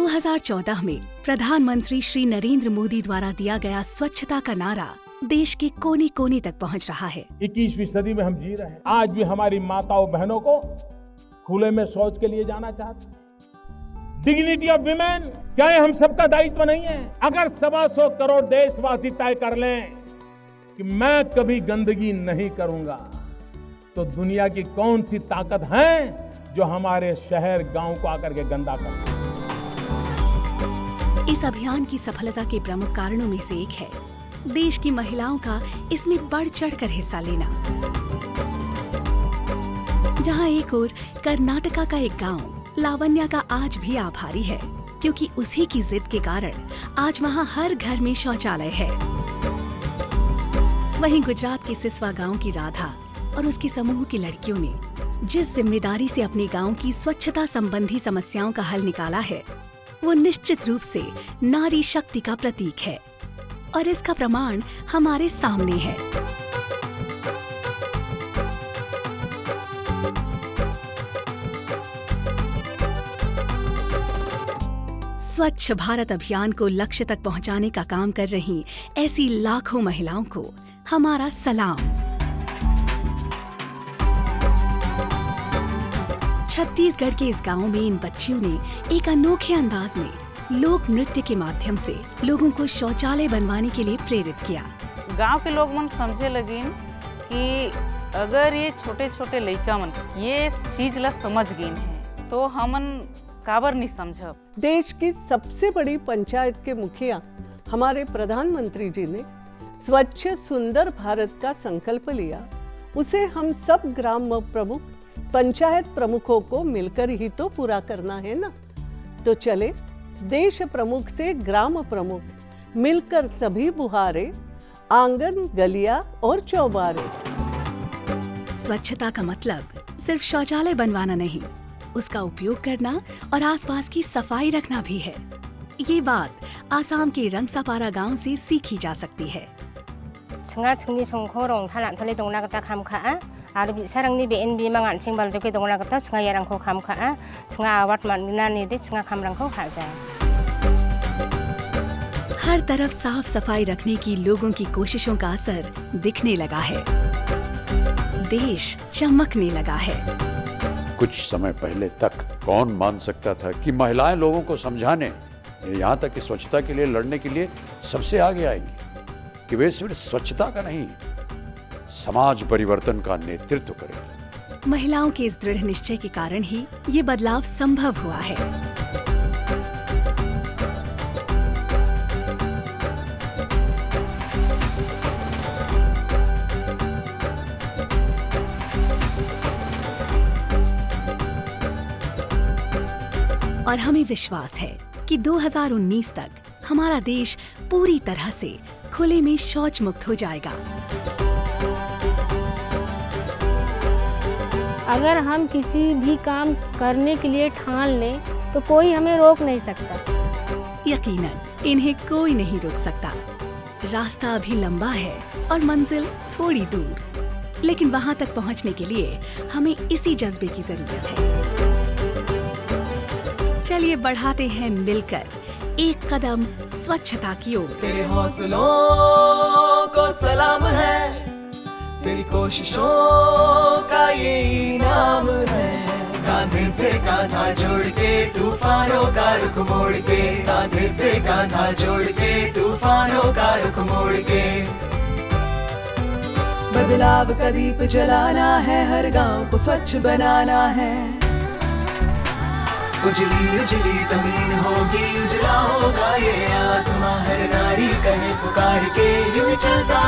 2014 में प्रधानमंत्री श्री नरेंद्र मोदी द्वारा दिया गया स्वच्छता का नारा देश के कोने कोने तक पहुंच रहा है। 21वीं सदी में हम जी रहे हैं। आज भी हमारी माताओं बहनों को खुले में शौच के लिए जाना चाहते हैं। डिग्निटी ऑफ विमेन, क्या ये हम सबका दायित्व नहीं है? अगर 125 करोड़ देशवासी तय कर लें कि मैं कभी गंदगी नहीं करूंगा, तो दुनिया की कौन सी ताकत है जो हमारे शहर गांव को आकर के गंदा कर सकती है? इस अभियान की सफलता के प्रमुख कारणों में से एक है देश की महिलाओं का इसमें बढ़ चढ़कर हिस्सा लेना। जहां एक ओर कर्नाटका का एक गांव लावण्या का आज भी आभारी है, क्योंकि उसी की जिद के कारण आज वहां हर घर में शौचालय है। वहीं गुजरात के सिसवा गांव की राधा और उसके समूह की लड़कियों ने जिस जिम्मेदारी से अपने गांव की स्वच्छता संबंधी समस्याओं का हल निकाला है, वो निश्चित रूप से नारी शक्ति का प्रतीक है और इसका प्रमाण हमारे सामने है। स्वच्छ भारत अभियान को लक्ष्य तक पहुंचाने का काम कर रही ऐसी लाखों महिलाओं को हमारा सलाम। छत्तीसगढ़ के इस गांव में इन बच्चियों ने एक अनोखे अंदाज में लोक नृत्य के माध्यम से लोगों को शौचालय बनवाने के लिए प्रेरित किया। गांव के लोग मन समझे लगिन कि अगर ये छोटे छोटे लड़का मन ये चीज ला समझ गए हैं तो हमन काबर नहीं समझब। देश की सबसे बड़ी पंचायत के मुखिया हमारे प्रधानमंत्री जी ने स्वच्छ सुंदर भारत का संकल्प लिया। उसे हम सब ग्राम प्रमुख, पंचायत प्रमुखों को मिलकर ही तो पूरा करना है ना। तो चले देश प्रमुख से ग्राम प्रमुख मिलकर सभी बुहारे, आंगन, गलियां और चौबारे। स्वच्छता का मतलब सिर्फ शौचालय बनवाना नहीं, उसका उपयोग करना और आसपास की सफाई रखना भी है। ये बात आसाम के रंगसापारा गांव से सीखी जा सकती है। हर तरफ साफ सफाई रखने की लोगों की कोशिशों का असर दिखने लगा है। देश चमकने लगा है। कुछ समय पहले तक कौन मान सकता था कि महिलाएं लोगों को समझाने, यहाँ तक कि स्वच्छता के लिए लड़ने के लिए सबसे आगे आएंगी, कि वे सिर्फ स्वच्छता का नहीं, समाज परिवर्तन का नेतृत्व करेंगी। महिलाओं के इस दृढ़ निश्चय के कारण ही ये बदलाव संभव हुआ है। और हमें विश्वास है कि 2019 तक हमारा देश पूरी तरह से खुले में शौच मुक्त हो जाएगा। अगर हम किसी भी काम करने के लिए ठान लें तो कोई हमें रोक नहीं सकता। यकीनन इन्हें कोई नहीं रोक सकता। रास्ता अभी लंबा है और मंजिल थोड़ी दूर, लेकिन वहां तक पहुंचने के लिए हमें इसी जज्बे की जरूरत है। चलिए बढ़ाते हैं मिलकर एक कदम स्वच्छता की ओर। तेरे हौसलों को सलाम है, तेरी कोशिशों का ये इनाम है। कांधे से कांधा जोड़ के तूफानों का रुख मोड़ के, कांधे से कांधा जोड़ के तूफानों का रुख मोड़ के। बदलाव का दीप जलाना है, हर गांव को स्वच्छ बनाना है। उजली उजली जमीन होगी, उजला होगा ये आसमां। हर नारी कहे पुकार के, यूं चलता